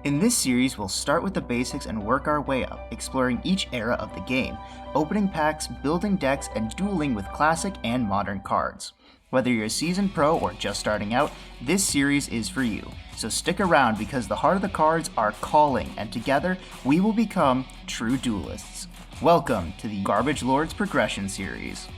In this series, we'll start with the basics and work our way up, exploring each era of the game, opening packs, building decks, and dueling with classic and modern cards. Whether you're a seasoned pro or just starting out, this series is for you. So stick around because the heart of the cards are calling, and together we will become true duelists. Welcome to the Garbage Lords Progression Series.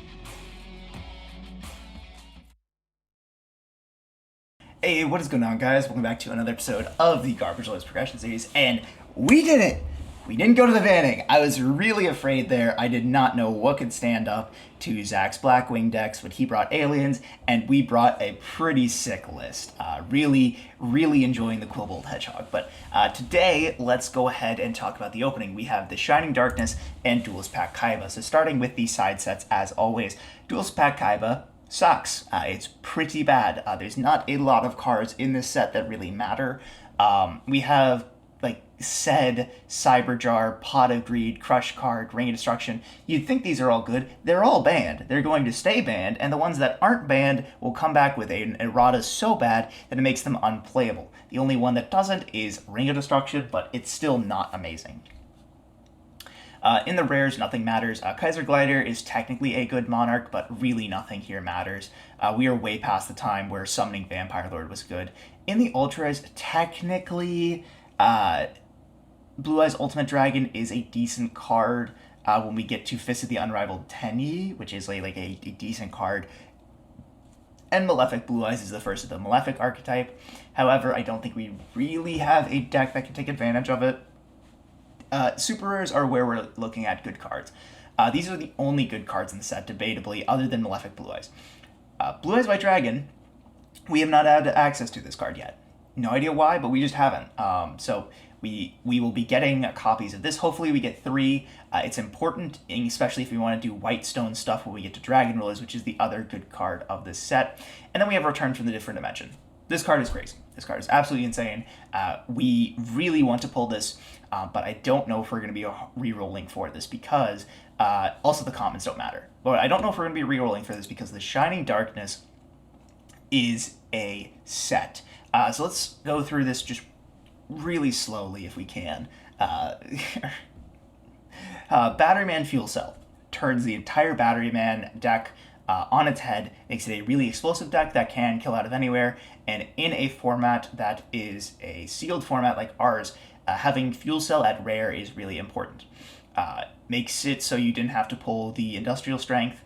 Hey, what is going on, guys? Welcome back to another episode of the Garbage Lords Progression Series, and we did it! We didn't go to the banning. I was really afraid there. I did not know what could stand up to Zach's Blackwing decks, but he brought aliens, and we brought a pretty sick list. Really enjoying the Quillbolt Hedgehog. But today, let's go ahead and talk about the opening. We have the Shining Darkness and Duelist Pack Kaiba. So starting with the side sets, as always, Duelist Pack Kaiba sucks. It's pretty bad. There's not a lot of cards in this set that really matter. We have said Cyberjar, Pot of Greed, Crush Card, Ring of Destruction. You'd think these are all good. They're all banned. They're going to stay banned, and the ones that aren't banned will come back with an errata so bad that it makes them unplayable. The only one that doesn't is Ring of Destruction, but it's still not amazing. In the rares, nothing matters. Kaiser Glider is technically a good Monarch, but really nothing here matters. We are way past the time where summoning Vampire Lord was good. In the Ultras, technically, Blue Eyes Ultimate Dragon is a decent card when we get to Fist of the Unrivaled Tenyi, which is like a decent card. And Malefic Blue Eyes is the first of the Malefic archetype. However, I don't think we really have a deck that can take advantage of it. Super rares are where we're looking at good cards. These are the only good cards in the set, debatably, other than Malefic Blue Eyes. Blue Eyes White Dragon, we have not had access to this card yet. No idea why, but we just haven't. So we will be getting copies of this. Hopefully we get 3. It's important, especially if we want to do Whitestone stuff when we get to Dragon Rulers, which is the other good card of this set. And then we have Return from the Different Dimension. This card is crazy. This card is absolutely insane. We really want to pull this, but I don't know if we're going to be re-rolling for this because also the commons don't matter. But I don't know if we're going to be re-rolling for this because the Shining Darkness is a set. So let's go through this just really slowly if we can. Battery Man Fuel Cell turns the entire Battery Man deck on its head, makes it a really explosive deck that can kill out of anywhere, and in a format that is a sealed format like ours, having Fuel Cell at rare is really important. Makes it so you didn't have to pull the Industrial Strength.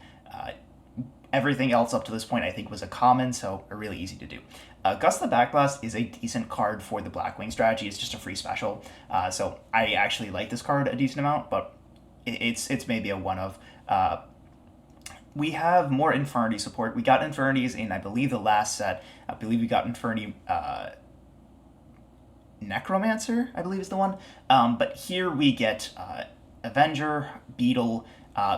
Everything else up to this point I think was a common, so really easy to do. Gust the Backblast is a decent card for the Blackwing strategy. It's just a free special, so I actually like this card a decent amount, but it's maybe a one of. We have more Infernity support. We got Infernities in, I believe, the last set. I believe we got Infernity Necromancer, I believe is the one. But here we get Avenger, Beetle.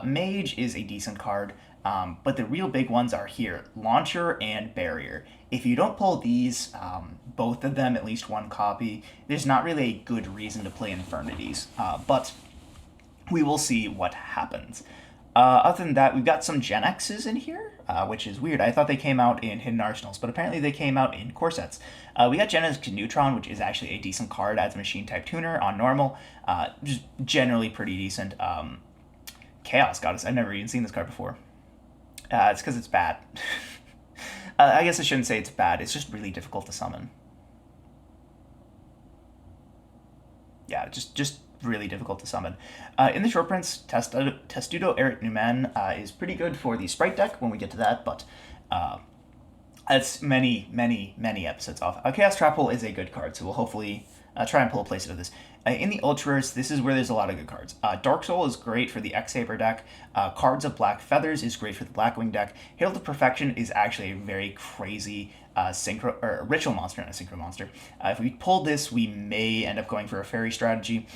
Mage is a decent card, but the real big ones are here, Launcher and Barrier. If you don't pull these, both of them, at least one copy, there's not really a good reason to play Infernities, but we will see what happens. Other than that, we've got some Gen X's in here, which is weird. I thought they came out in Hidden Arsenals, but apparently they came out in core sets. We got Gen X Neutron, which is actually a decent card as a machine-type tuner on normal. Just generally pretty decent. Chaos Goddess, I've never even seen this card before. It's because it's bad. I guess I shouldn't say it's bad, it's just really difficult to summon. Yeah, just really difficult to summon. In the short prints, Testudo Eric Newman is pretty good for the Sprite deck when we get to that, but that's many episodes off. Chaos Trap Hole is a good card, so we'll hopefully try and pull a place out of this. In the Ultras, this is where there's a lot of good cards. Dark Soul is great for the X-Saber deck. Cards of Black Feathers is great for the Blackwing deck. Hail to Perfection is actually a very crazy ritual monster, not a synchro monster. If we pull this, we may end up going for a fairy strategy.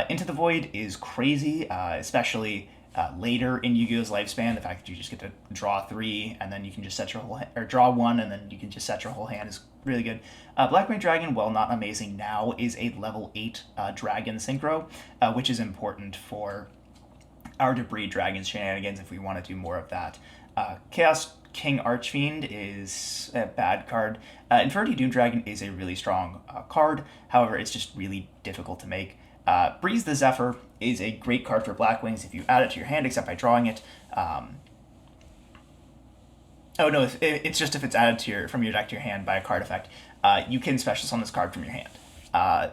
Into the Void is crazy, especially later in Yu-Gi-Oh's lifespan. The fact that you just get to draw 3 and then you can just set your whole or draw 1 and then you can just set your whole hand is really good. Blackwing Dragon, while not amazing now, is a level 8 dragon synchro, which is important for our Debris Dragons shenanigans if we want to do more of that. Chaos King Archfiend is a bad card. Infinity Doom Dragon is a really strong card. However, it's just really difficult to make. Breeze the Zephyr is a great card for Blackwings if you add it to your hand, except by drawing it. Oh no, it's just if it's added to from your deck to your hand by a card effect. You can special summon this card from your hand.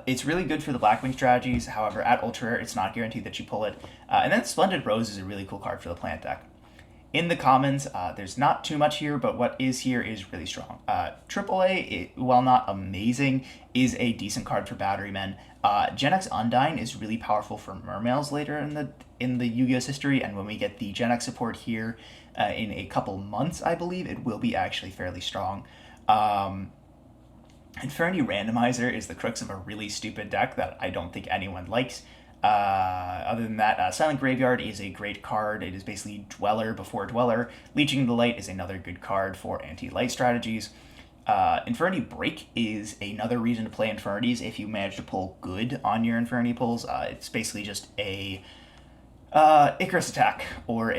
It's really good for the Blackwing strategies. However, at Ultra Rare, it's not guaranteed that you pull it. And then Splendid Rose is a really cool card for the plant deck. In the commons, there's not too much here, but what is here is really strong. AAA, while not amazing, is a decent card for Batterymen. Gen X Undyne is really powerful for Mermails later in the Yu-Gi-Oh's history, and when we get the Gen X support here in a couple months, I believe, it will be actually fairly strong. Infinity Randomizer is the crux of a really stupid deck that I don't think anyone likes. Other than that, Silent Graveyard is a great card. It is basically Dweller before Dweller. Leeching the Light is another good card for anti-light strategies. Infernity Break is another reason to play Infernities if you manage to pull good on your Infernity pulls. It's basically just a Icarus Attack, or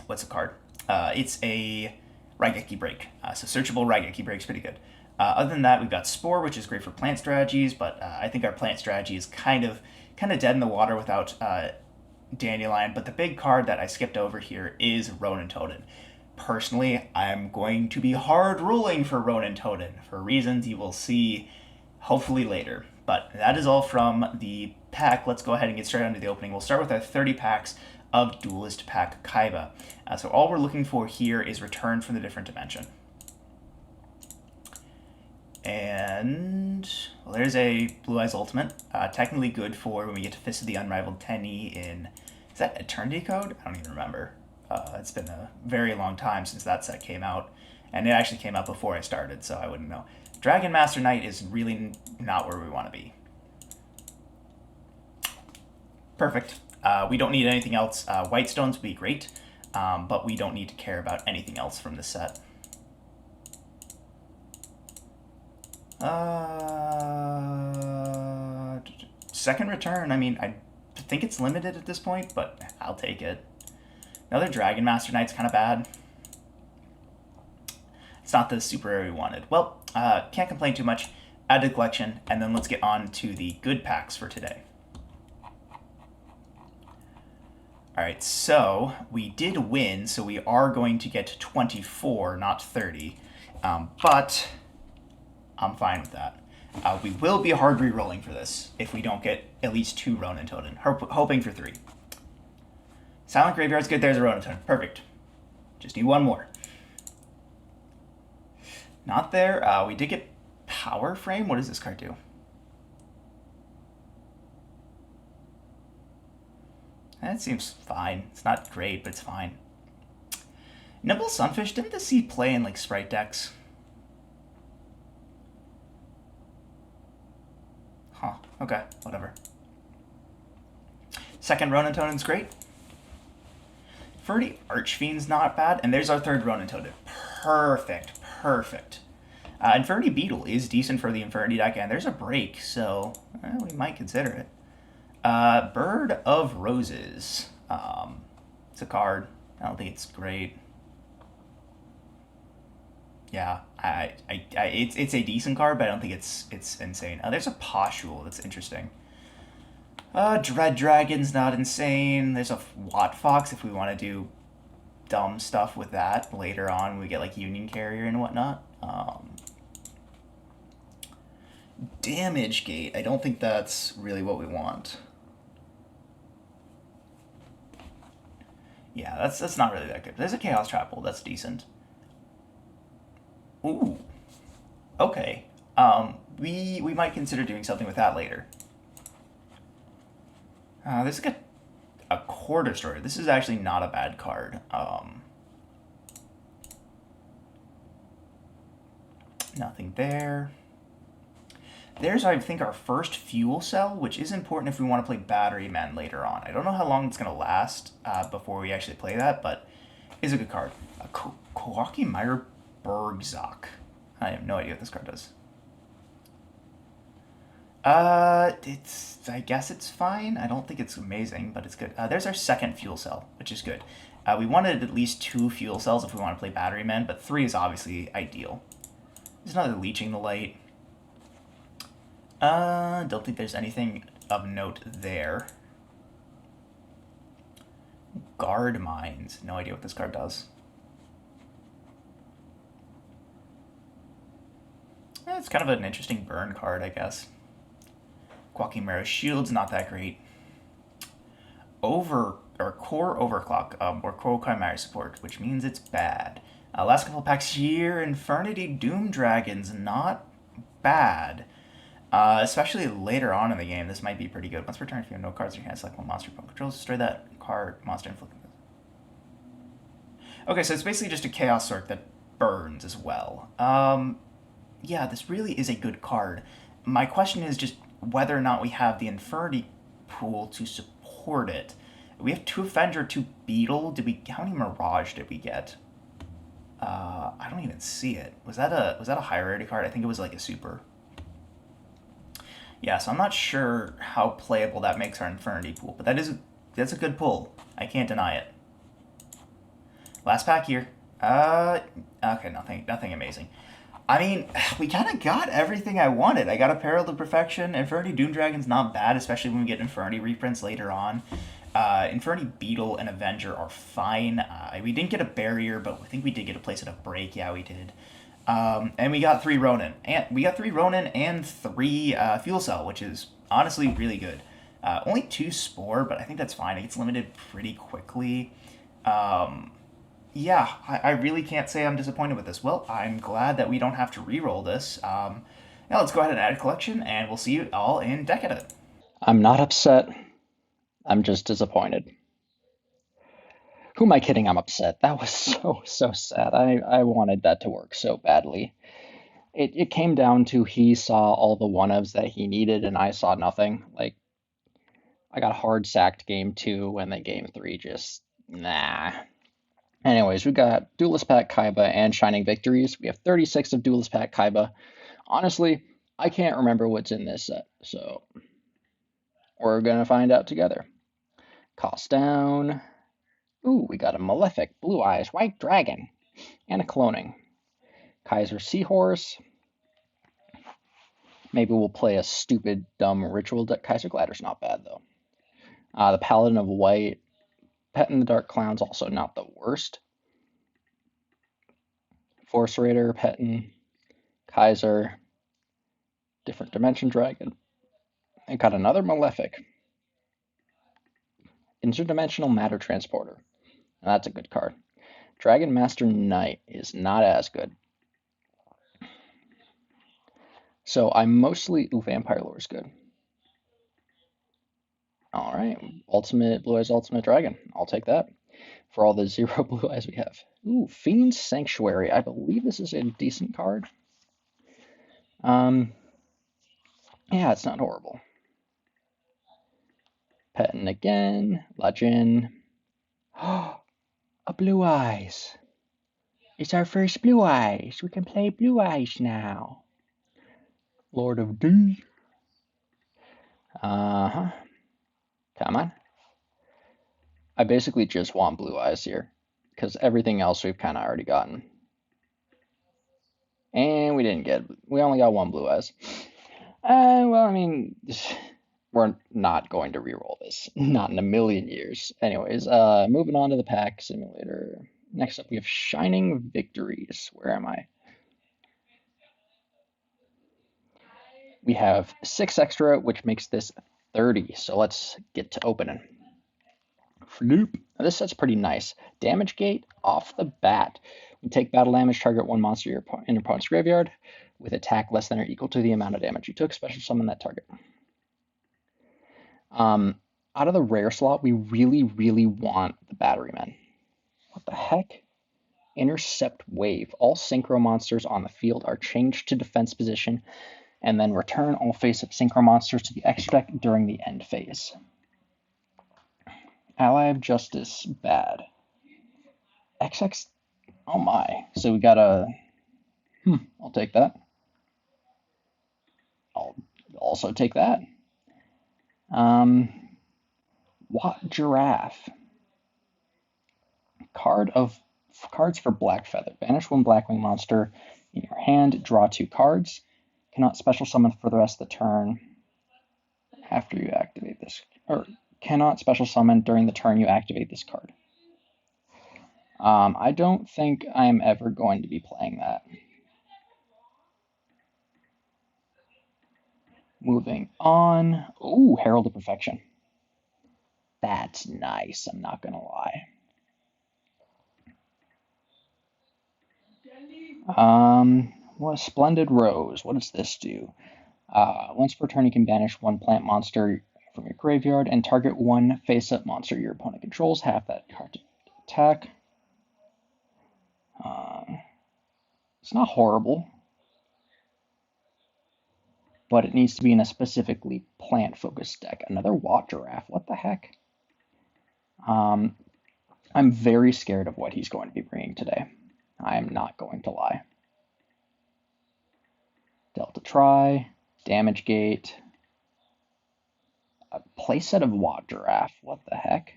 what's a card? It's a Raigeki Break. So searchable Raigeki Break is pretty good. Other than that, we've got Spore, which is great for plant strategies, but I think our plant strategy is kind of dead in the water without Dandelion. But the big card that I skipped over here is Ronin Totem. Personally, I'm going to be hard ruling for Ronin Totem for reasons you will see hopefully later. But that is all from the pack. Let's go ahead and get straight into the opening. We'll start with our 30 packs of Duelist Pack Kaiba. So all we're looking for here is Return from the Different Dimension. And well, there's a Blue Eyes Ultimate. Technically good for when we get to Fist of the Unrivaled Tenny in... Is that Eternity Code? I don't even remember. It's been a very long time since that set came out. And it actually came out before I started, so I wouldn't know. Dragon Master Knight is really not where we want to be. Perfect. We don't need anything else. White Stones would be great, but we don't need to care about anything else from this set. Second return, I mean, I think it's limited at this point, but I'll take it. Another Dragon Master Knight's kind of bad. It's not the super rare we wanted. Well, can't complain too much. Add to the collection, and then let's get on to the good packs for today. Alright, so we did win, so we are going to get to 24, not 30. But I'm fine with that. We will be hard re-rolling for this if we don't get at least 2 Ronin Totem. Hoping for 3. Silent Graveyard's good. There's a Ronin Totem. Perfect. Just need 1 more. Not there. We did get Power Frame. What does this card do? That seems fine. It's not great, but it's fine. Nimble Sunfish, didn't this see play in like Sprite decks? Huh. Okay, whatever. Second Ronin Totem's great. Infinity Archfiend's not bad, and there's our third Ronin Totem. Perfect, perfect. Infinity Beetle is decent for the Infinity deck, and there's a break, so we might consider it. Bird of Roses. It's a card. I don't think it's great. Yeah, it's a decent card, but I don't think it's insane. There's a Poshul that's interesting. Dread Dragon's not insane. There's a Watt Fox if we want to do dumb stuff with that later on when we get like Union Carrier and whatnot. Damage Gate. I don't think that's really what we want. Yeah, that's not really that good. There's a Chaos Trapple. That's decent. Ooh. Okay. We might consider doing something with that later. There's like a Core Destroyer. This is actually not a bad card. Nothing there. There's, I think, our first Fuel Cell, which is important if we want to play Batterymen later on. I don't know how long it's going to last before we actually play that, but it's a good card. Kawaki Meyer Bergzok. I have no idea what this card does. I guess it's fine. I don't think it's amazing, but it's good. There's our second Fuel Cell, which is good. We wanted at least 2 fuel cells if we want to play battery men, but 3 is obviously ideal. There's another leeching the light. Don't think there's anything of note there. Guard mines. No idea what this card does. It's kind of an interesting burn card, I guess. Quaking Marrow Shield's not that great. Core Overclock, or Core Chimera support, which means it's bad. Last couple packs here, Infernity Doom Dragon's not bad. Especially later on in the game, this might be pretty good. Once per turn, if you have no cards in your hand, select one monster opponent controls, destroy that card, monster, and flip it. Okay, so it's basically just a Chaos Orc that burns as well. Yeah, this really is a good card. My question is just whether or not we have the Infernity pool to support it. We have 2 Avenger, 2 Beetle. How many Mirage did we get? I don't even see it. Was that a high rarity card? I think it was like a super. Yeah, so I'm not sure how playable that makes our Infernity pool, but that's a good pull. I can't deny it. Last pack here. Okay, nothing amazing. I mean, we kind of got everything I wanted. I got a Peril to Perfection. Infernity Doom Dragon's not bad, especially when we get Infernity reprints later on. Infernity Beetle and Avenger are fine. We didn't get a Barrier, but I think we did get a place at a break. Yeah, we did. And we got 3 Ronin. And 3 Fuel Cell, which is honestly really good. Only 2 Spore, but I think that's fine. It gets limited pretty quickly. Yeah, I really can't say I'm disappointed with this. Well, I'm glad that we don't have to re-roll this. Now let's go ahead and add a collection, and we'll see you all in Decadent. I'm not upset. I'm just disappointed. Who am I kidding? I'm upset. That was so sad. I wanted that to work so badly. It came down to he saw all the one-ofs that he needed, and I saw nothing. Like, I got hard sacked game 2, and then game 3 just, nah. Anyways, we got Duelist Pack Kaiba and Shining Victories. We have 36 of Duelist Pack Kaiba. Honestly, I can't remember what's in this set, so we're gonna find out together. Cost down. Ooh, we got a Malefic, Blue Eyes, White Dragon, and a Cloning. Kaiser Seahorse. Maybe we'll play a stupid, dumb ritual deck. Kaiser Gladder's not bad, though. The Paladin of White, Pet in the Dark Clown's also not the worst. Force Raider, Petin, Kaiser, Different Dimension Dragon. I got another Malefic. Interdimensional Matter Transporter. And that's a good card. Dragon Master Knight is not as good. So I'm mostly... Ooh, Vampire Lore is good. Alright, Blue Eyes Ultimate Dragon. I'll take that for all the 0 Blue Eyes we have. Ooh, Fiend's Sanctuary. I believe this is a decent card. Yeah, it's not horrible. Petin again. Legend. A Blue Eyes. It's our first Blue Eyes. We can play Blue Eyes now. Lord of D. Uh-huh. Come on. I basically just want Blue Eyes here, because everything else we've kind of already gotten. And we only got 1 Blue Eyes. Well, I mean, we're not going to reroll this. Not in a million years. Anyways, moving on to the pack simulator. Next up, we have Shining Victories. Where am I? We have 6 extra, which makes this 30. So let's get to opening. Floop. Now this set's pretty nice. Damage gate off the bat. When you take battle damage, target 1 monster in your opponent's graveyard with attack less than or equal to the amount of damage you took. Special summon that target. Out of the rare slot, we really want the Batteryman. What the heck? Intercept Wave. All synchro monsters on the field are changed to defense position, and then return all face-up synchro monsters to the extra deck during the end phase. Ally of Justice, bad. XX, oh my. So we got a, I'll take that. I'll also take that. What Giraffe? Cards for Black Feather. Banish one Blackwing monster in your hand. Draw 2 cards. Cannot special summon for the rest of the turn after you activate this, or cannot special summon during the turn you activate this card. I don't think I'm ever going to be playing that. Moving on. Ooh, Herald of Perfection. That's nice, I'm not gonna lie. What Splendid Rose. What does this do? Once per turn, you can banish one plant monster from your graveyard and target one face-up monster your opponent controls. Half that card to attack. It's not horrible, but it needs to be in a specifically plant-focused deck. Another Watt Giraffe. What the heck? I'm very scared of what he's going to be bringing today. I am not going to lie. Delta Tri, Damage Gate, a playset of Watt Giraffe. What the heck?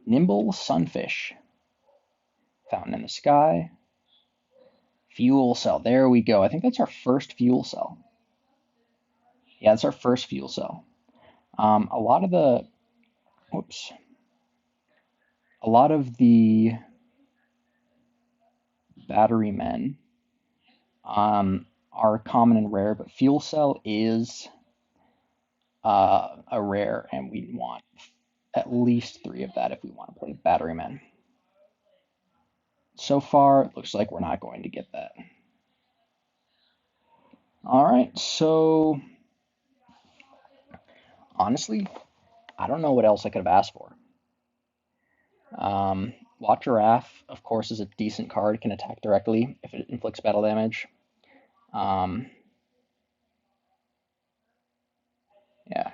Nimble Sunfish, Fountain in the Sky, Fuel Cell. There we go. I think that's our first Fuel Cell. Yeah, it's our first Fuel Cell. A lot of the battery men are common and rare, but Fuel Cell is a rare, and we want at least 3 of that if we want to play battery men. So far, it looks like we're not going to get that. All right, so honestly, I don't know what else I could have asked for. Watt Giraffe, of course, is a decent card. Can attack directly if it inflicts battle damage. Yeah,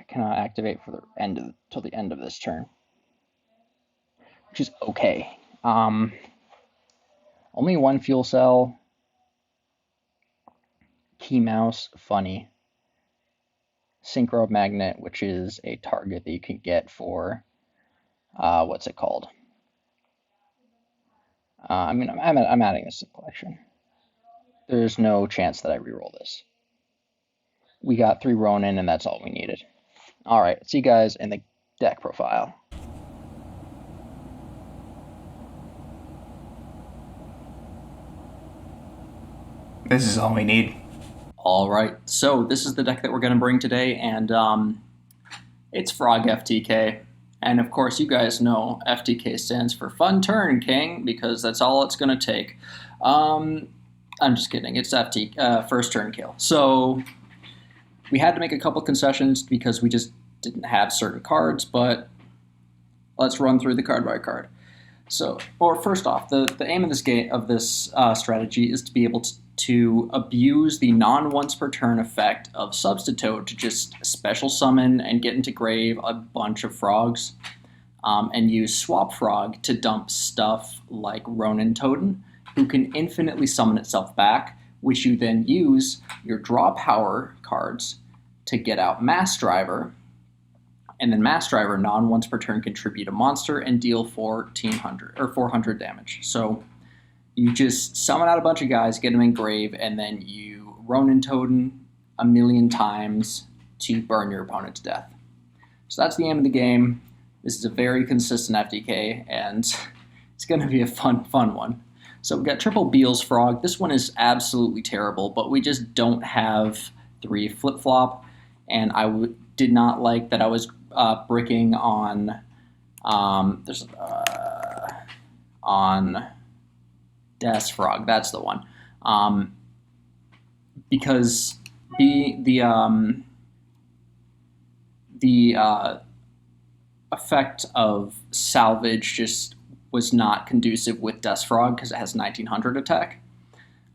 cannot activate for the end till the end of this turn, which is okay. Only one Fuel Cell. Key Mouse, funny. Synchro Magnet, which is a target that you can get for what's it called? I'm adding this to the collection. There's no chance that I reroll this. We got 3 Ronin, and that's all we needed. All right, see you guys in the deck profile. This is all we need. All right, so this is the deck that we're going to bring today, and it's Frog FTK. And of course, you guys know FTK stands for Fun Turn King, because that's all it's going to take. I'm just kidding. It's first turn kill. So we had to make a couple concessions because we just didn't have certain cards, but let's run through the card by card. So, or first off, the aim of this strategy is to be able to abuse the non-once per turn effect of Substitute to just special summon and get into grave a bunch of frogs, and use Swap Frog to dump stuff like Ronin Totem, who can infinitely summon itself back, which you then use your draw power cards to get out Mass Driver, and then Mass Driver non-once per turn contribute a monster and deal 400 damage. So you just summon out a bunch of guys, get them in grave, and then you Ronin Totem a million times to burn your opponent to death. So that's the aim of the game. This is a very consistent FTK, and it's going to be a fun one. So we've got Triple Beals Frog. This one is absolutely terrible, but we just don't have 3 flip-flop, and I did not like that I was bricking on on Death Frog. That's the one, because the effect of salvage just was not conducive with Death Frog because it has 1900 attack.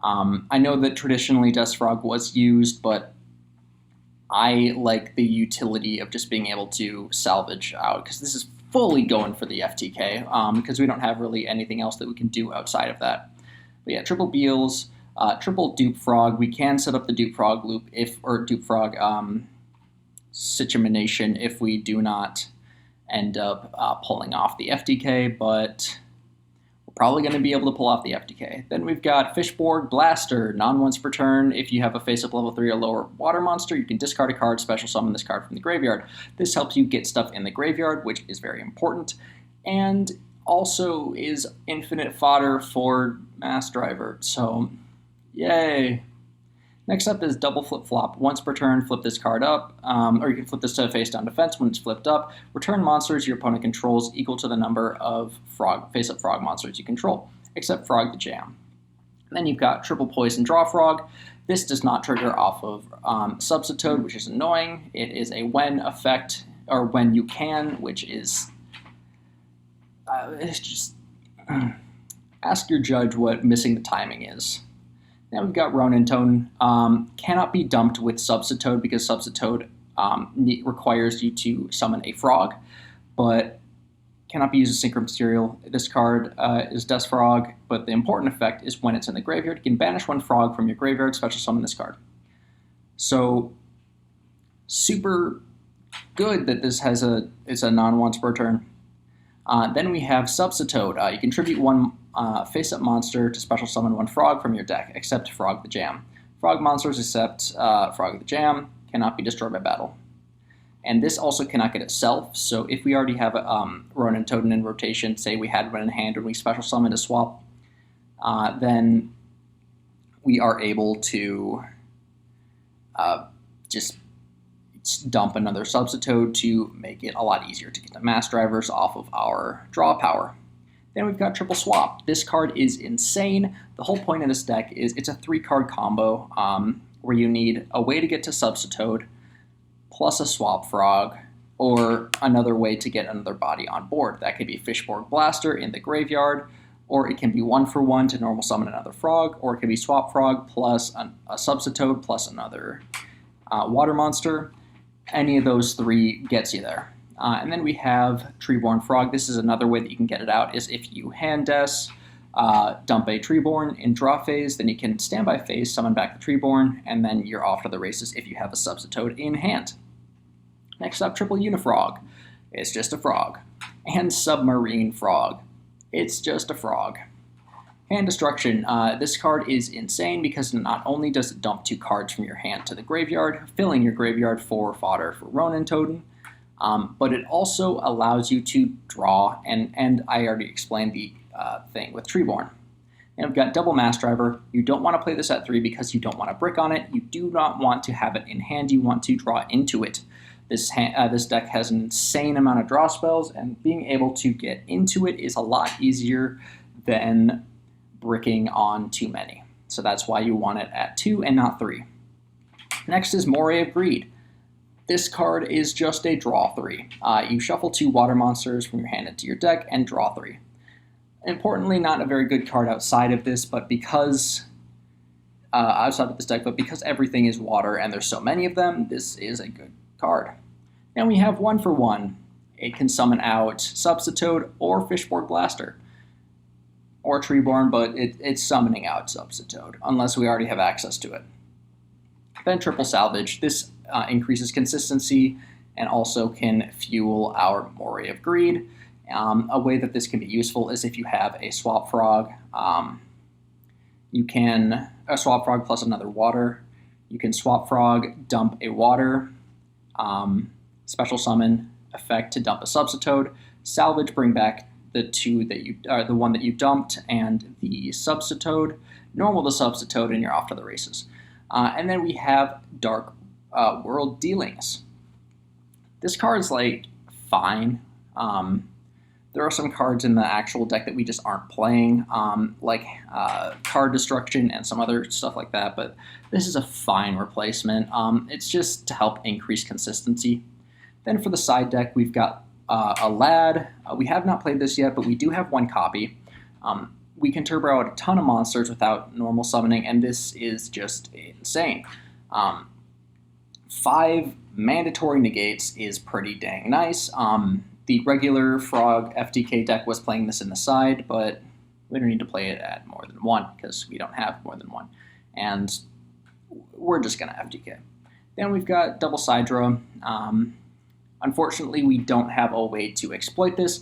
I know that traditionally Death Frog was used, but I like the utility of just being able to salvage out, because this is fully going for the FTK, because we don't have really anything else that we can do outside of that. But yeah, Triple Beals, Triple Dupe Frog. We can set up the Dupe Frog loop or Dupe Frog situation if we do not end up pulling off the FTK, but probably going to be able to pull off the FTK. Then we've got Fishborg Blaster, non-once per turn. If you have a face-up level 3 or lower water monster, you can discard a card, special summon this card from the graveyard. This helps you get stuff in the graveyard, which is very important, and also is infinite fodder for Mass Driver, so yay. Next up is double flip-flop. Once per turn, flip this card up, or you can flip this to face-down defense when it's flipped up. Return monsters your opponent controls equal to the number of face-up frog monsters you control, except Frog the Jam. Then you've got triple poison draw frog. This does not trigger off of Substitute, which is annoying. It is a when effect, or when you can, which is it's just ask your judge what missing the timing is. Now we've got Ronin Tone. Cannot be dumped with Substitute because Substitute requires you to summon a frog, but cannot be used as synchro material. This card is Death Frog, but the important effect is when it's in the graveyard, you can banish one frog from your graveyard, special summon this card. So super good that this has it's a non-once per turn. Then we have Substitute. You contribute one face-up monster to special summon one frog from your deck, except Frog the Jam. Frog monsters except Frog the Jam cannot be destroyed by battle. And this also cannot get itself, so if we already have Ronin Totem in rotation, say we had one in hand and we special summon a swap, then we are able to just dump another Substitute to make it a lot easier to get the Mass Drivers off of our draw power. Then we've got Triple Swap. This card is insane. The whole point of this deck is it's a 3-card combo where you need a way to get to Substitute, plus a Swap Frog, or another way to get another body on board. That could be Fishborg Blaster in the graveyard, or it can be 1-for-1 to normal summon another frog, or it could be Swap Frog plus a Substitute plus another water monster. Any of those 3 gets you there. And then we have Treeborn Frog. This is another way that you can get it out, is if you hand Des, dump a Treeborn in draw phase, then you can standby phase, summon back the Treeborn, and then you're off to the races if you have a Substitute in hand. Next up, Triple Unifrog. It's just a frog. And Submarine Frog. It's just a frog. Hand Destruction. This card is insane because not only does it dump 2 cards from your hand to the graveyard, filling your graveyard for fodder for Ronin Totem, but it also allows you to draw, and I already explained the thing with Treeborn. And we've got Double Mass Driver. You don't want to play this at 3 because you don't want to brick on it. You do not want to have it in hand. You want to draw into it. This deck has an insane amount of draw spells, and being able to get into it is a lot easier than bricking on too many. So that's why you want it at 2 and not 3. Next is Moray of Greed. This card is just a draw 3. You shuffle 2 water monsters from your hand into your deck and draw 3. Importantly, not a very good card outside of this, but because because everything is water and there's so many of them, this is a good card. Then we have 1-for-1. It can summon out Substitute or Fishborg Blaster, or Treeborn, but it's summoning out Substitute, unless we already have access to it. Then Triple Salvage. This increases consistency and also can fuel our Moray of Greed. A way that this can be useful is if you have a Swap Frog. You can a Swap Frog plus another water. You can Swap Frog, dump a water, special summon effect to dump a Substitute, salvage, bring back the one that you dumped and the Substitute, normal the Substitute, and you're off to the races. And then we have Dark World Dealings. This card's fine. There are some cards in the actual deck that we just aren't playing, like Card Destruction and some other stuff like that, but this is a fine replacement. It's just to help increase consistency. Then for the side deck, we've got a Lad. We have not played this yet, but we do have 1 copy. We can turbo out a ton of monsters without normal summoning, and this is just insane. 5 mandatory negates is pretty dang nice. The regular Frog FTK deck was playing this in the side, but we don't need to play it at more than 1 because we don't have more than 1. And we're just going to FTK. Then we've got Double Sidra. Unfortunately, we don't have a way to exploit this.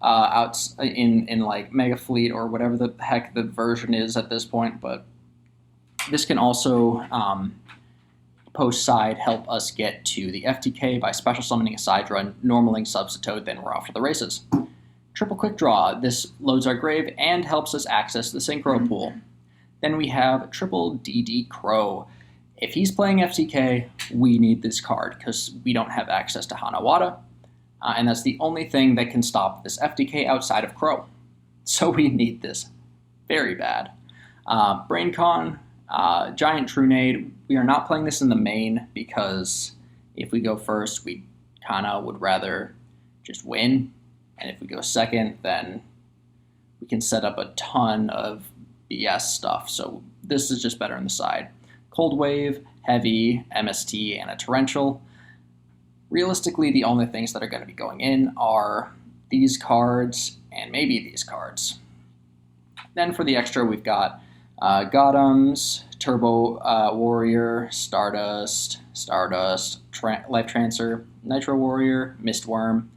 out in like Mega Fleet or whatever the heck the version is at this point. But this can also post side help us get to the FTK by special summoning a side run, normaling Substitute, then we're off to the races. Triple Quick Draw. This loads our grave and helps us access the Synchro pool. Then we have Triple DD Crow. If he's playing FTK, we need this card because we don't have access to Hanawada, and that's the only thing that can stop this FTK outside of Crow. So we need this very bad. BrainCon, Giant Trunade. We are not playing this in the main because if we go first, we kind of would rather just win. And if we go second, then we can set up a ton of BS stuff. So this is just better on the side. Cold Wave, Heavy, MST, and a Torrential. Realistically, the only things that are going to be going in are these cards and maybe these cards. Then for the extra, we've got Gothams, Turbo Warrior, Stardust, Life Transfer, Nitro Warrior, Mistworm,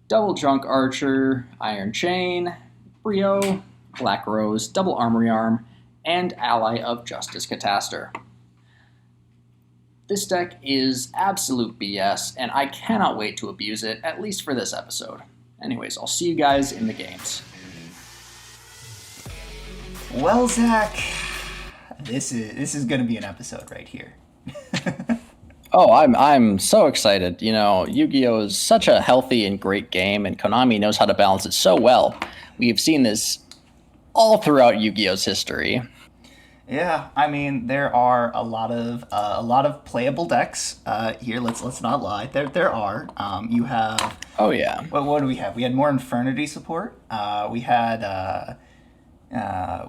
Double Junk Archer, Iron Chain, Brio, Black Rose, Double Armory Arm, and Ally of Justice Catastor. This deck is absolute BS, and I cannot wait to abuse it, at least for this episode. Anyways, I'll see you guys in the games. Well, Zach, this is going to be an episode right here. Oh, I'm so excited. You know, Yu-Gi-Oh! Is such a healthy and great game, and Konami knows how to balance it so well. We've seen this all throughout Yu-Gi-Oh!'s history. Yeah, I mean there are a lot of playable decks here. Let's not lie. There are. You have. Oh yeah. What do we have? We had more Infernity support. We had. Yeah,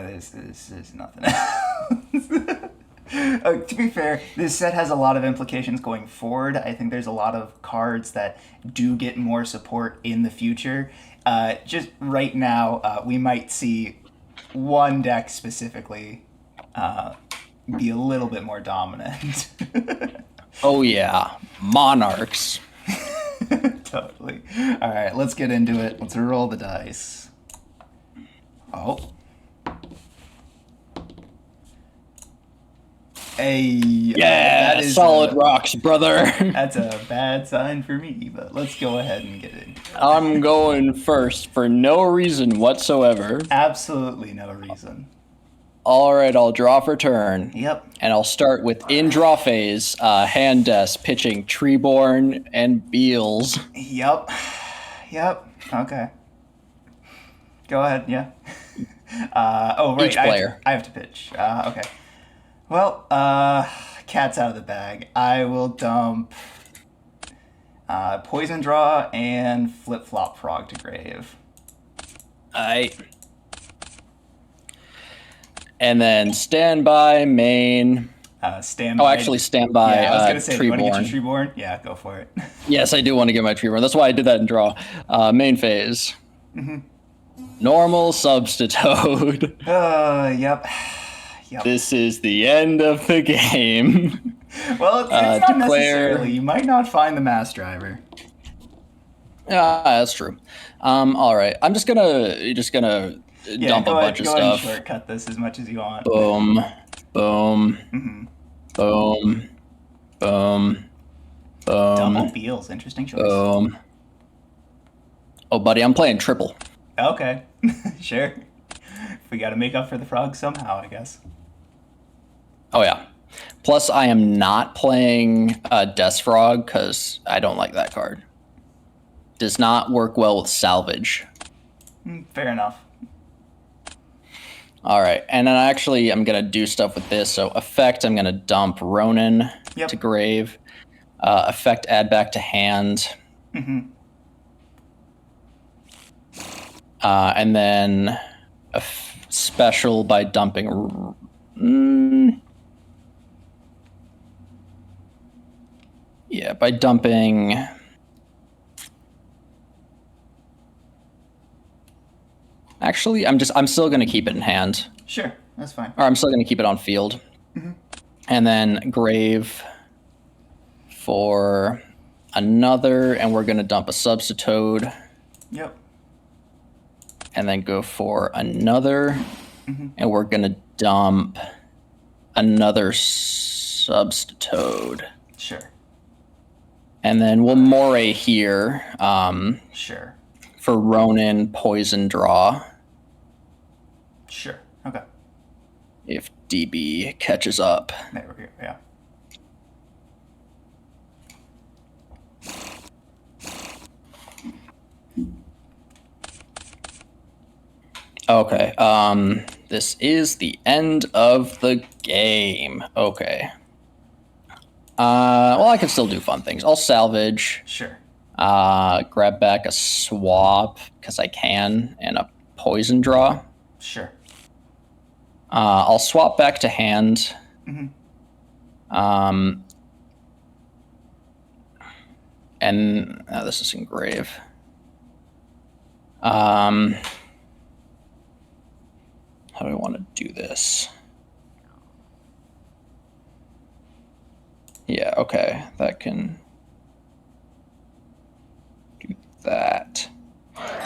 there's nothing else. To be fair, this set has a lot of implications going forward. I think there's a lot of cards that do get more support in the future. Just right now, we might see one deck specifically be a little bit more dominant. Oh yeah, Monarchs. Totally. All right, let's get into it. Let's roll the dice. Oh. Hey, yeah, that is solid rocks, brother. That's a bad sign for me, but let's go ahead and get it. I'm going first for no reason whatsoever. Absolutely no reason. All right, I'll draw for turn. Yep. And I'll start with in draw phase, hand desk pitching Treeborn and Beals. Yep. Okay. Go ahead. Yeah. Right. Each player. I have to pitch. Okay. Well, cat's out of the bag. I will dump Poison Draw and Flip Flop Frog to grave. And then standby, main. Standby. Oh, actually, standby. Yeah, I was gonna say, Treeborn. You want to get your Treeborn? Yeah, go for it. Yes, I do want to get my Treeborn. That's why I did that in draw. Main phase. Mm-hmm. Normal Substitute. Yep. This is the end of the game. Well, it's not necessarily. You might not find the mass driver. Yeah, that's true. All right, I'm just gonna dump a bunch of stuff. Go ahead and shortcut this as much as you want. Boom, boom, boom, boom, boom. Double Beals, interesting choice. Boom. Oh, buddy, I'm playing triple. Okay, sure. We got to make up for the frog somehow, I guess. Oh yeah. Plus, I am not playing Death Frog because I don't like that card. Does not work well with salvage. Fair enough. All right, and then I'm gonna do stuff with this. So effect, I'm gonna dump Ronin to grave. Effect, add back to hand. Mm-hmm. And then a special by dumping. Yeah, by dumping. Actually, I'm still gonna keep it in hand. Sure, that's fine. Or I'm still gonna keep it on field. Mm-hmm. And then grave for another, and we're going to dump a Substitoad. Yep. And then go for another, and we're going to dump another Substitoad. Sure. And then we'll Moray here. Sure. For Ronin, Poison Draw. Sure. Okay. If DB catches up. There we go. Yeah. Okay. This is the end of the game. Okay. Well, I can still do fun things. I'll salvage. Sure. Grab back a swap because I can, and a poison draw. Sure. I'll swap back to hand. And this is engrave. How do I want to do this? Yeah, okay, that can do that.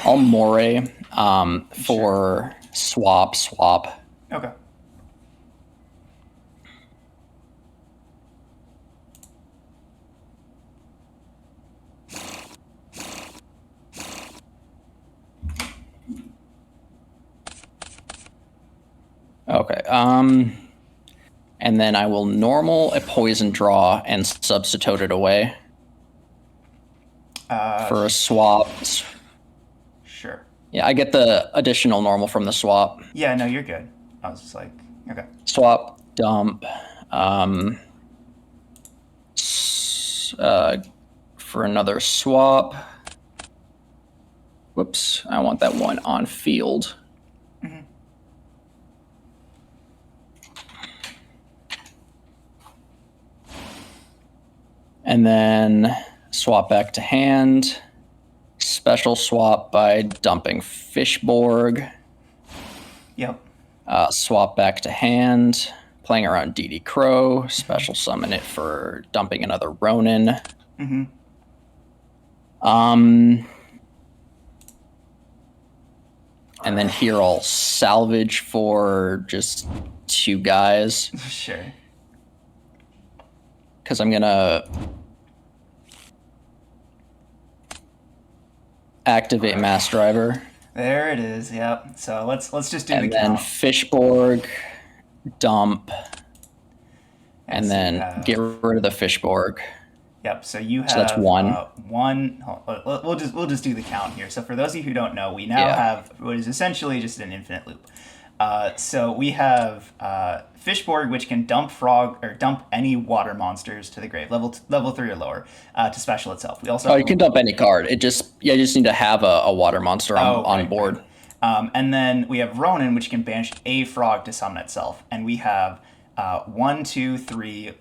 I'll Moray for swap. Okay. Okay, and then I will normal a poison draw and Substitoad it away for a swap. Sure. Yeah, I get the additional normal from the swap. Yeah, no, you're good. I was just like, okay. Swap, dump, for another swap. Whoops, I want that one on field. And then swap back to hand. Special swap by dumping Fishborg. Yep. Swap back to hand. Playing around DD Crow. Special summon it for dumping another Ronin. And then here I'll salvage for just 2 guys. Sure. Because I'm gonna activate Mass Driver. There it is. Yep. So let's just do And the then count. Fishborg, dump, and so then you have- get rid of the Fishborg. Yep. So you have that's one. One. We'll just do the count here. So for those of you who don't know, we now Yeah. have what is essentially just an infinite loop. So we have Fishborg, which can dump frog or dump any water monsters to the grave, level 3 or lower, to special itself. We also Oh, you can dump any card. You just need to have a water monster on board. Right. And then we have Ronin, which can banish a frog to summon itself, and we have 1, 2, 3,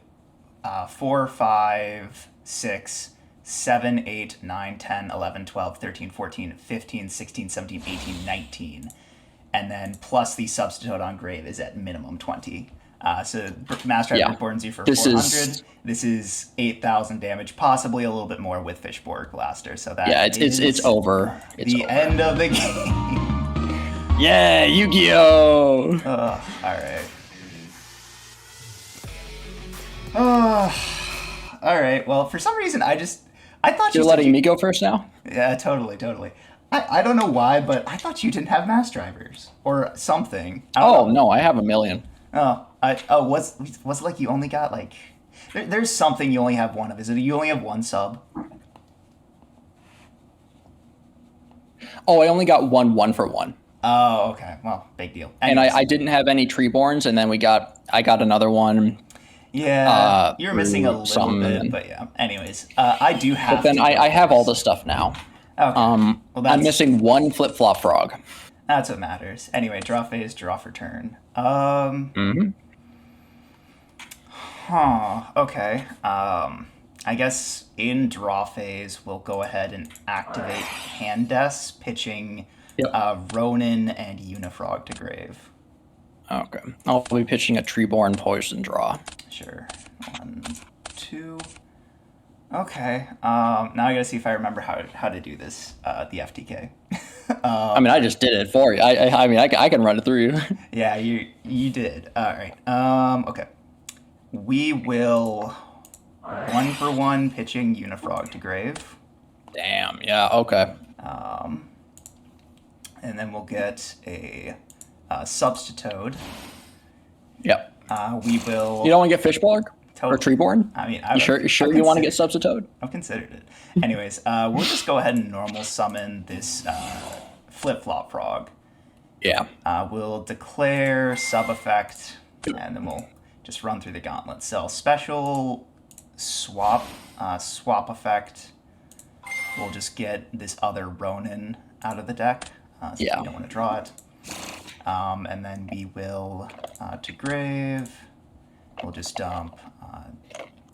4, 5, 6, 7, 8, 9, 10, 11, 12, 13, 14, 15, 16, 17, 18, 19. And then plus the Substitoad on grave is at minimum 20. So Master Yeah. burns you for This 400. This is 8,000 damage, possibly a little bit more with Fishborg Blaster. So that It's over. It's the over. end of the game. Yeah, Yu-Gi-Oh! All right. All right. Well, for some reason, I thought You're letting me go first now? Yeah, totally. I don't know why, but I thought you didn't have mass drivers or something. I don't know. No, I have a million. Was it like you only got like there's something you only have one of. Is it you only have one sub? Oh, I only got one for one. Oh, okay. Well, big deal. And I didn't have any Treeborns, and then I got another one. Yeah, you're missing a little something. bit, but yeah. Anyways, I do have. But then to I have all the stuff now. Okay. Well, I'm missing one flip-flop frog. That's what matters. Anyway, draw phase, draw for turn. Okay. I guess in draw phase, we'll go ahead and activate Handes, pitching Ronin and Unifrog to grave. Okay. I'll be pitching a Treeborn poison draw. Sure. 1, 2. Okay. Now I gotta see if I remember how to do this. The FTK. I mean, I just did it for you. I mean, I can run it through you. Yeah, you did. All right. Okay. We will 1-for-1 pitching Unifrog to grave, Damn. Yeah. Okay. and then we'll get a Substitute. Yep. We will. You don't want to get Fishborg or Totally. Treeborn? I mean, You sure you want to get Substitute? I've considered it. Anyways, we'll just go ahead and normal summon this flip flop frog. Yeah. We'll declare sub effect, and then we'll just run through the gauntlet. So special swap effect. We'll just get this other Ronin out of the deck. So Yeah. we don't want to draw it. And then we will to grave. We'll just dump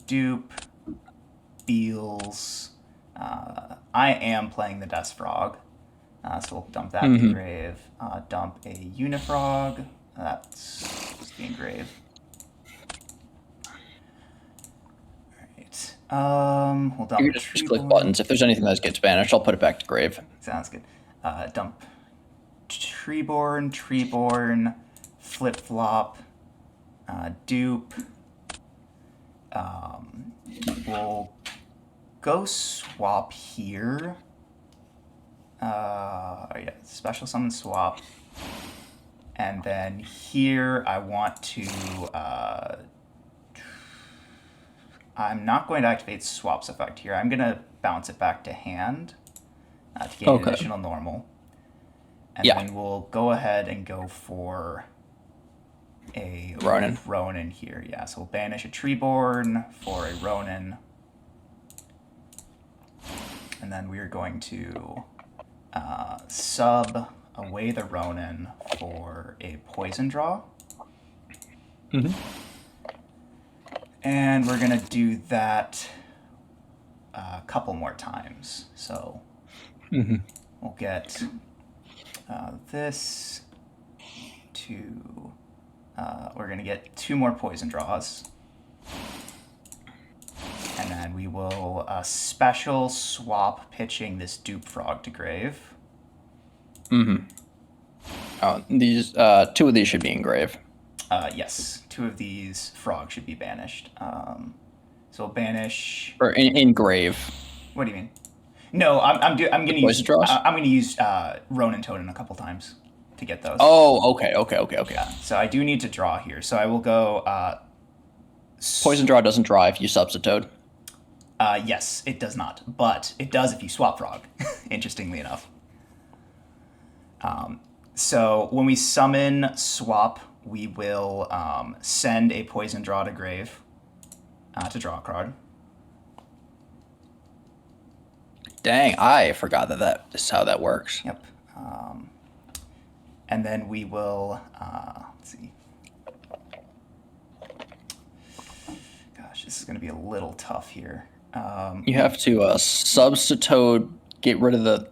dupe, Beals. I am playing the Death Frog. So we'll dump that to grave. Dump a Unifrog. That's just being grave. Alright. We'll dump You a can just click Treeborn. buttons. If there's anything that gets banished, I'll put it back to grave. Sounds good. Dump Treeborn, flip flop, dupe. We'll go swap here. Yeah, special summon swap. And then here I want to. I'm not going to activate swap's effect here. I'm going to bounce it back to hand to gain Okay. additional normal. And Yeah. then we'll go ahead and go for a Ronin. here. Yeah, so we'll banish a Treeborn for a Ronin. And then we're going to sub away the Ronin for a poison draw. And we're going to do that a couple more times. So we'll get this to... we're going to get 2 more poison draws. And then we will special swap pitching this dupe frog to grave. Oh, these 2 of these should be in grave. Yes, 2 of these frogs should be banished. So we'll banish... Or in grave. What do you mean? No, I'm going to use... poison draws? I'm going to use Ronin Totem a couple times to get those. Oh, okay. Yeah, so I do need to draw here. So I will go... Poison draw doesn't draw if you substitute. Yes, it does not, but it does if you swap frog, interestingly enough. So when we summon swap, we will send a poison draw to grave to draw a card. Dang, I forgot that is how that works. Yep. And then we will, let's see. Gosh, this is going to be a little tough here. You have to substitute, get rid of the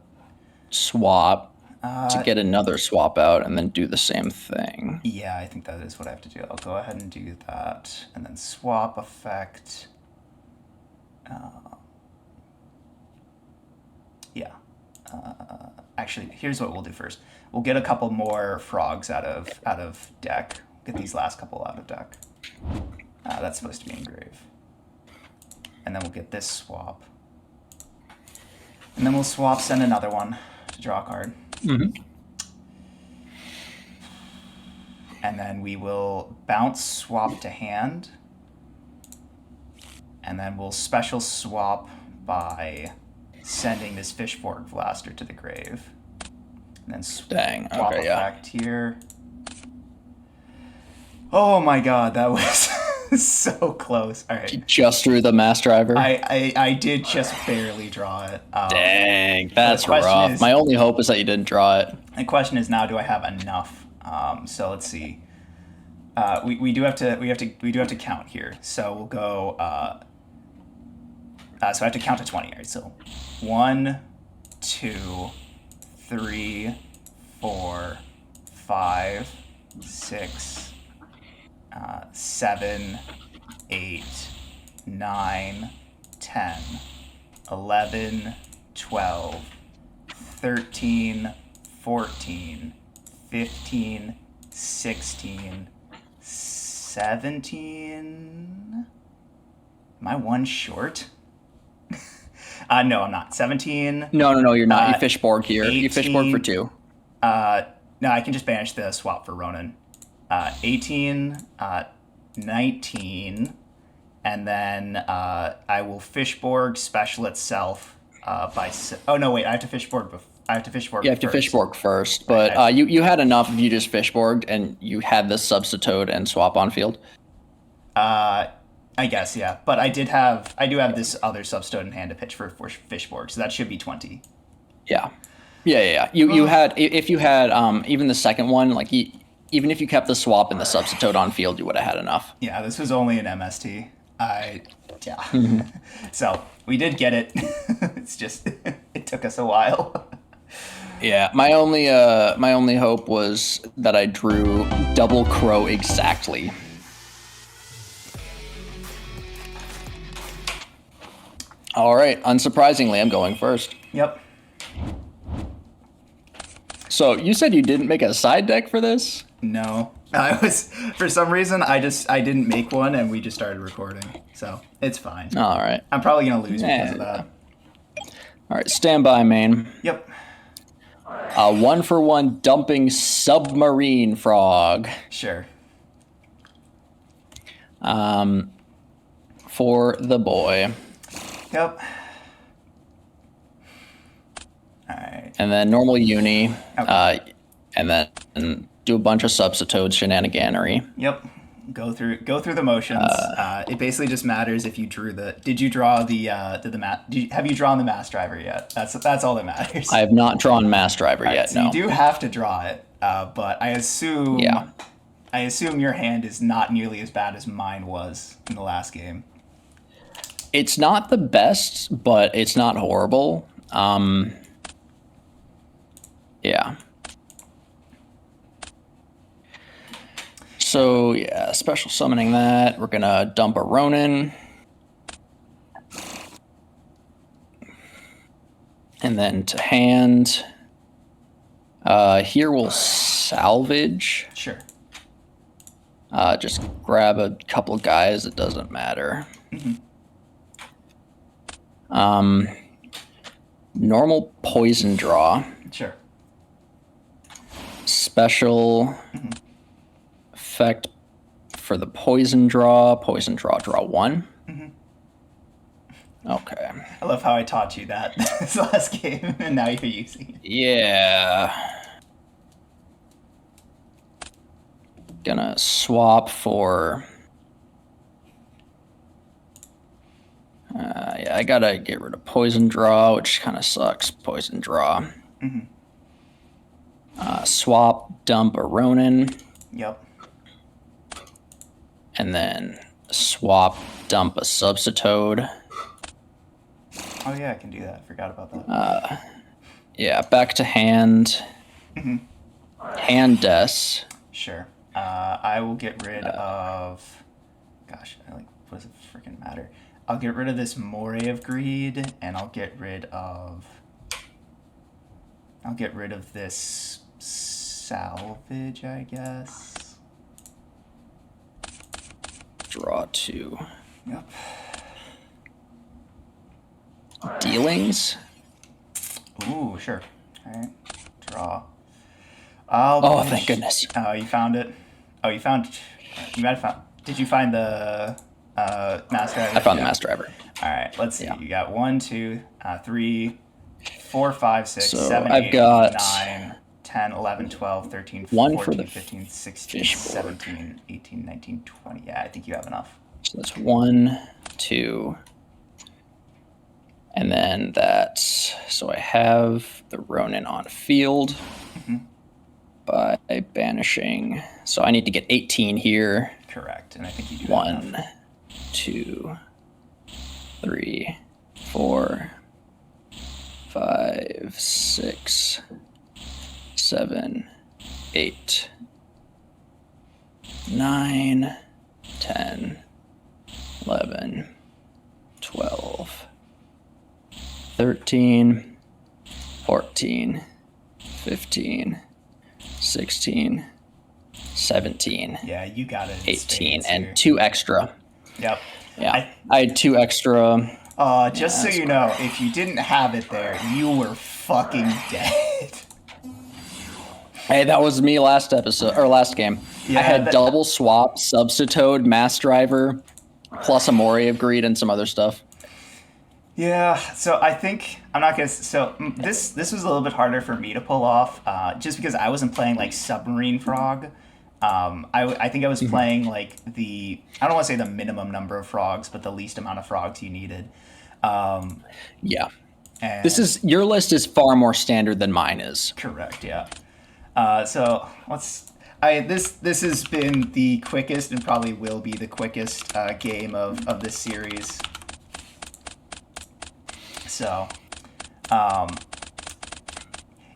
swap to get another swap out, and then do the same thing. Yeah, I think that is what I have to do. I'll go ahead and do that. And then swap effect. Yeah. Actually, here's what we'll do first. We'll get a couple more frogs out of deck. Get these last couple out of deck. That's supposed to be in grave. And then we'll get this swap. And then we'll swap, send another one to draw a card. And then we will bounce swap to hand. And then we'll special swap by sending this Fishborg Blaster to the grave. And then swap effect here. Oh my god, that was so close. All right. Just threw the mass driver. I did just barely draw it. Dang, that's rough. My only hope is that you didn't draw it. The question is now, do I have enough? So let's see. We do have to count here. So we'll go. So I have to count to 20. All right. So 1, 2, 3, 4, 5, 6, 7, 8, 9, 10. 10, 11, 12, 13, 14, 15, 16, 17. Am I one short? No, I'm not. 17. No, you're not. You fishborg here. 18, you fishborg for 2. No, I can just banish the swap for Ronan. 18, 19, and then I will fishborg special itself oh no, wait, I have to fishborg. I have to fishborg. You have to fishborg first, but you had enough if you just fishborged and you had the substitute and swap on field. I guess, yeah. But I do have this other substitute in hand to pitch for fishborg, so that should be 20. Yeah. You had, if you had even the second one, like even if you kept the swap and the substitute on field, you would have had enough. Yeah, this was only an MST. Yeah. So we did get it. It's just it took us a while. Yeah, my only hope was that I drew double crow exactly. All right, unsurprisingly, I'm going first. Yep. So you said you didn't make a side deck for this? No. I was, for some reason, I didn't make one and we just started recording. So it's fine. All right. I'm probably going to lose because of that. All right, stand by, main. Yep. 1-for-1 dumping submarine frog. Sure. For the boy. Yep. Alright. And then normal uni. Okay. And then do a bunch of substitutes, shenaniganery. Yep. Go through the motions. It basically just matters if you drew did you draw have you drawn the mass driver yet? That's all that matters. I have not drawn mass driver yet, so no. You do have to draw it, but I assume your hand is not nearly as bad as mine was in the last game. It's not the best, but it's not horrible. Yeah. So, yeah, special summoning that. We're going to dump a Ronin. And then to hand. Here we'll salvage. Sure. Just grab a couple guys. It doesn't matter. Mm-hmm. Normal poison draw. Sure. Special effect for the poison draw. Poison draw 1. Okay. I love how I taught you that this last game, and now you're using it. Yeah. Gonna swap for... yeah, I gotta get rid of poison draw, which kind of sucks. Poison draw. Swap, dump a Ronin. Yep. And then swap, dump a substitute. Oh yeah, I can do that. I forgot about that. Yeah, back to hand. Hand des. Sure. I will get rid of... Gosh, what does it freaking matter? I'll get rid of this Moray of Greed, and I'll get rid of this salvage, I guess. Draw 2. Yep. Dealings. Ooh, sure. All right. Draw. Oh, thank goodness. Oh, you found it. Oh, you might have found... Did you find the mass driver? I found the mass driver. All right, let's see. Yeah. You got 1, 2, 3, 4, 5, 6, So 7, I've 8, got 9, 10, 11, 12, 13, one 14, for the 15, 16, fish 17, 18, 19, 20. Yeah, I think you have enough. So that's 1, 2, and then that's... So I have the Ronin on field by banishing. So I need to get 18 here. Correct, and I think you do have 1, enough. 2, 3, 4, 5, 6, 7, 8, 9, 10, 11, 12, 13, 14, 15, 16, 17, Yeah, you got it. 18, and here. 2 extra. Yep. Yeah, I had 2 extra. Just so you know, if you didn't have it there, you were fucking dead. Hey, that was me last episode or last game. Yeah, I had double swap, substitute, mass driver, plus a Mori of Greed and some other stuff. Yeah, so I think I'm not gonna. So this was a little bit harder for me to pull off, just because I wasn't playing like Submarine Frog. I think I was playing like I don't want to say the minimum number of frogs, but the least amount of frogs you needed. Yeah, And your list is far more standard than mine is. Correct. Yeah. So this has been the quickest and probably will be the quickest game of this series. So, yeah.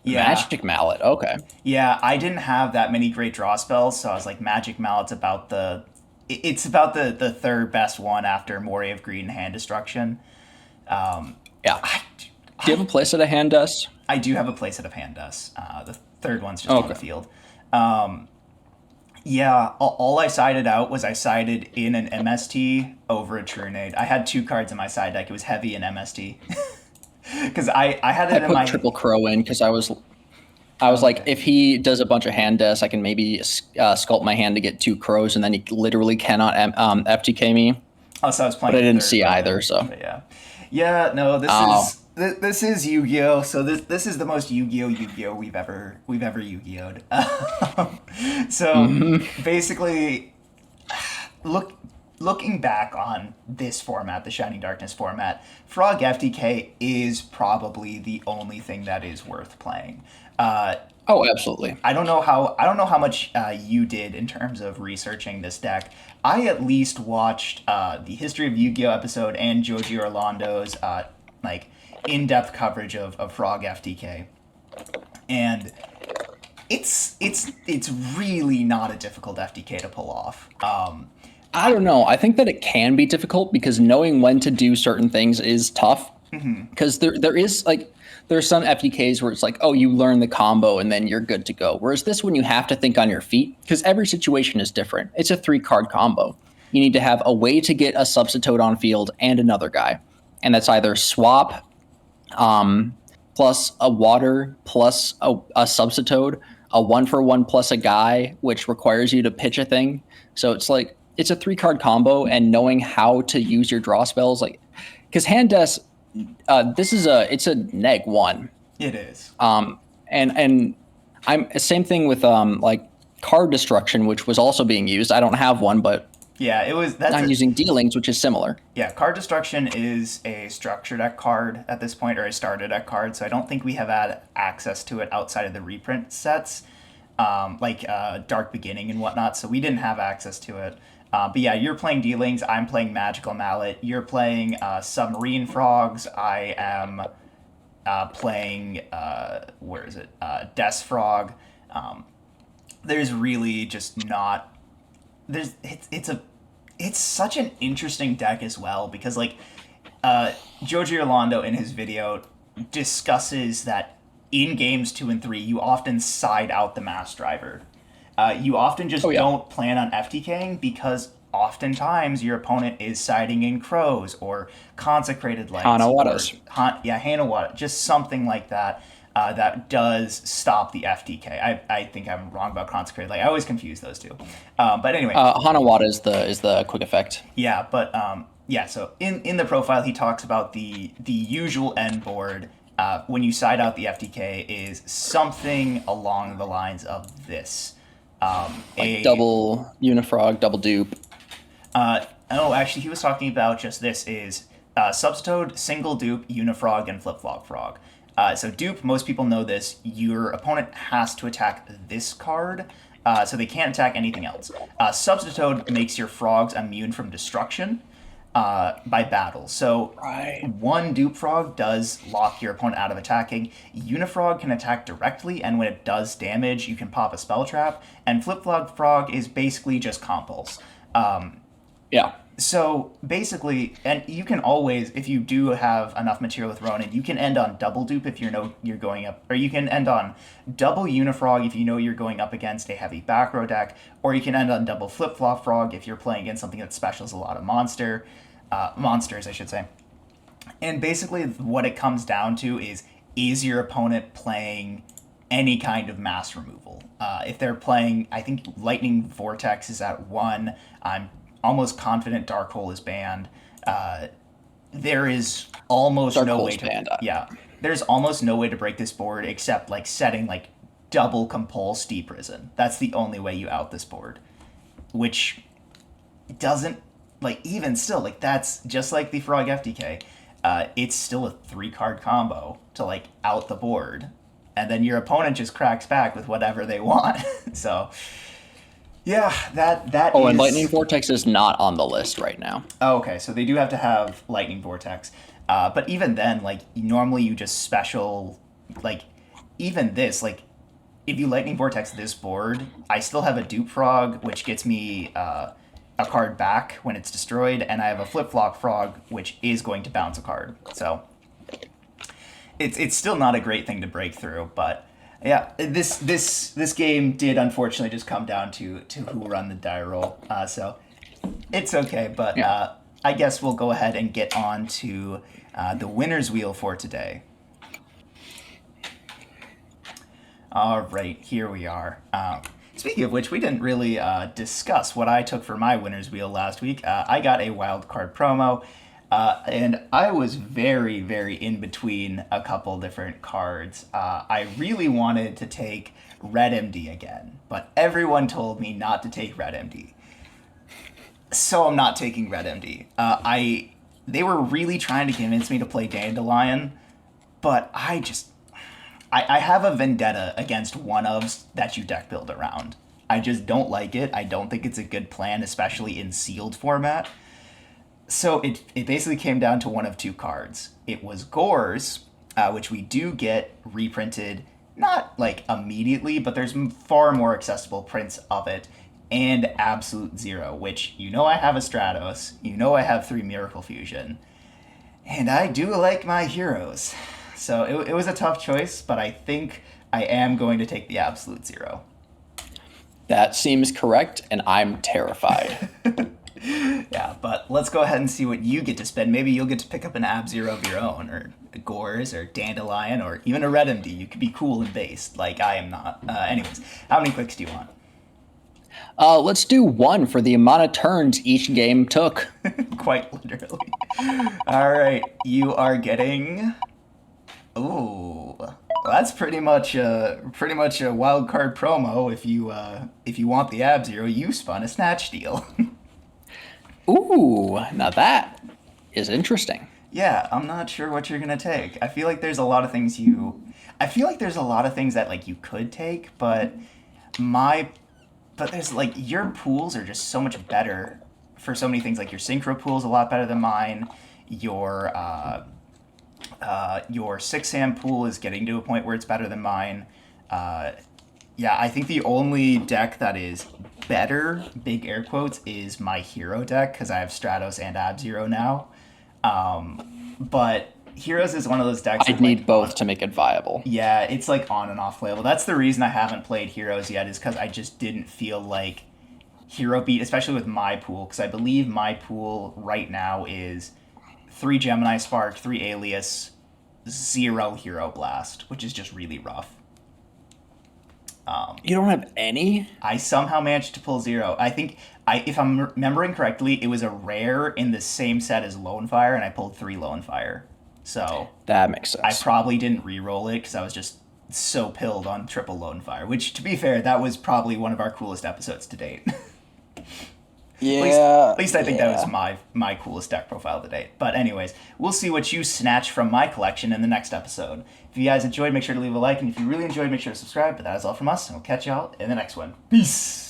Magic Mallet. Okay. Yeah, I didn't have that many great draw spells, so I was like, Magic Mallet's about it's about the third best one after Mori of Greed and Hand Destruction. Yeah. Do you have a playset of Hand Dust? I do have a playset of Hand Dust. The third one's just on the field. Yeah, all I sided out was I sided in an MST over a Trunade. I had 2 cards in my side deck. It was heavy and MST. Because I had it in my... Triple Crow in because I was like, if he does a bunch of hand deaths, I can maybe sculpt my hand to get 2 crows, and then he literally cannot FTK me. Oh, so I was playing... But I didn't see either, so... But yeah, no, this is Yu-Gi-Oh! So this is the most Yu-Gi-Oh! We've ever Yu-Gi-Oh'd. So basically, looking back on this format, the Shining Darkness format, Frog FTK is probably the only thing that is worth playing. Oh, absolutely. I don't know how much you did in terms of researching this deck. I at least watched the History of Yu-Gi-Oh! Episode and Joji Orlando's in-depth coverage of Frog FTK, and it's really not a difficult FTK to pull off. I don't know. I think that it can be difficult because knowing when to do certain things is tough. Because there's some FTKs where it's like, oh, you learn the combo and then you're good to go. Whereas this one, you have to think on your feet because every situation is different. It's a 3-card combo. You need to have a way to get a substitute on field and another guy. And that's either swap plus a water plus a substitute, a 1-for-1 plus a guy, which requires you to pitch a thing. So it's like, it's a 3-card combo, and knowing how to use your draw spells, like, because Hand Death, it's a neg 1. It is. And I'm same thing with like card destruction, which was also being used. I don't have one, but yeah, it was. I'm using dealings, which is similar. Yeah, card destruction is a structure deck card at this point, or a starter deck card. So I don't think we have had access to it outside of the reprint sets, like Dark Beginning and whatnot. So we didn't have access to it. But yeah, you're playing Dealings. I'm playing Magical Mallet. You're playing Submarine Frogs. I am playing Des Frog. There's really just not. It's such an interesting deck as well because Joji Orlando in his video discusses that in games 2 and 3 you often side out the mass driver. You often just don't plan on FTKing because oftentimes your opponent is siding in crows or consecrated lights. Hanawadas. Hanawada. Just something like that that does stop the FTK. I think I'm wrong about consecrated light. I always confuse those two. But anyway. Hanawada is the quick effect. Yeah, but so in the profile he talks about the usual end board when you side out the FTK is something along the lines of this. Like double Unifrog, double dupe. Actually, he was talking about just this is Substitute, single dupe, Unifrog, and Flip-Flop Frog. So dupe, most people know this. Your opponent has to attack this card, so they can't attack anything else. Substitute makes your frogs immune from destruction by battle. So one dupe frog does lock your opponent out of attacking. Unifrog can attack directly, and when it does damage, you can pop a spell trap. And Flip-Flop Frog is basically just compulse. So basically, and you can always, if you do have enough material with Ronin, you can end on double dupe if you're going up, or you can end on double Unifrog if you know you're going up against a heavy back row deck, or you can end on double flip flop frog if you're playing against something that specials a lot of monsters, I should say. And basically, what it comes down to is your opponent playing any kind of mass removal? If they're playing, I think Lightning Vortex is at 1. I'm almost confident Dark Hole is banned. There is almost Dark no Hole's way to banned. yeah. There's almost no way to break this board except like setting like double compul Steep Risen. That's the only way you out this board, which doesn't like even still like that's just like the Frog FDK. It's still a 3-card combo to like out the board, and then your opponent just cracks back with whatever they want. So yeah, that Oh, is... and Lightning Vortex is not on the list right now. Oh, okay, so they do have to have Lightning Vortex. But even then, like, normally you just special, like, even this, like, if you Lightning Vortex this board, I still have a Dupe Frog, which gets me a card back when it's destroyed, and I have a Flip Flop Frog, which is going to bounce a card. So it's still not a great thing to break through, but yeah, this game did unfortunately just come down to who run the die roll. So it's okay, but Yeah. I guess we'll go ahead and get on to the winner's wheel for today. All right, here we are. Speaking of which, we didn't really discuss what I took for my winner's wheel last week. I got a wild card promo, and I was very, very in between a couple different cards. I really wanted to take Red MD again, but everyone told me not to take Red MD. So I'm not taking Red MD. They were really trying to convince me to play Dandelion, but I have a vendetta against one-ofs that you deck build around. I just don't like it. I don't think it's a good plan, especially in sealed format. So it basically came down to one of two cards. It was Gores, which we do get reprinted, not like immediately, but there's far more accessible prints of it, and Absolute Zero, which you know I have a Stratos, you know I have 3 Miracle Fusion, and I do like my heroes. So it was a tough choice, but I think I am going to take the Absolute Zero. That seems correct, and I'm terrified. Yeah, but let's go ahead and see what you get to spend. Maybe you'll get to pick up an Ab Zero of your own, or Gores, or Dandelion, or even a Red MD. You could be cool and based, like I am not. Anyways, how many clicks do you want? Let's do 1 for the amount of turns each game took. Quite literally. All right, you are getting... Ooh, well, that's pretty much a wild card promo. If you want the Ab Zero, you spun a Snatch Steal. Ooh, now that is interesting. Yeah, I'm not sure what you're gonna take. I feel like there's a lot of things that like you could take, but there's like your pools are just so much better for so many things. Like your synchro pool is a lot better than mine. Your 6-hand pool is getting to a point where it's better than mine. Yeah, I think the only deck that is better, big air quotes, is my hero deck, because I have Stratos and Ab Zero now. But Heroes is one of those decks... I'd need both to make it viable. Yeah, it's like on and off playable. That's the reason I haven't played Heroes yet, is because I just didn't feel like Hero Beat, especially with my pool, because I believe my pool right now is 3 Gemini Spark, 3 Alias, 0 Hero Blast, which is just really rough. You don't have any? I somehow managed to pull 0. I think, if I'm remembering correctly, it was a rare in the same set as Lone Fire, and I pulled 3 Lone Fire. So That makes sense. I probably didn't re-roll it because I was just so pilled on triple Lone Fire, which, to be fair, that was probably one of our coolest episodes to date. Yeah. At least I think that was my coolest deck profile to date. But anyways, we'll see what you snatch from my collection in the next episode. If you guys enjoyed, make sure to leave a like, and if you really enjoyed, make sure to subscribe. But that is all from us, and we'll catch y'all in the next one. Peace!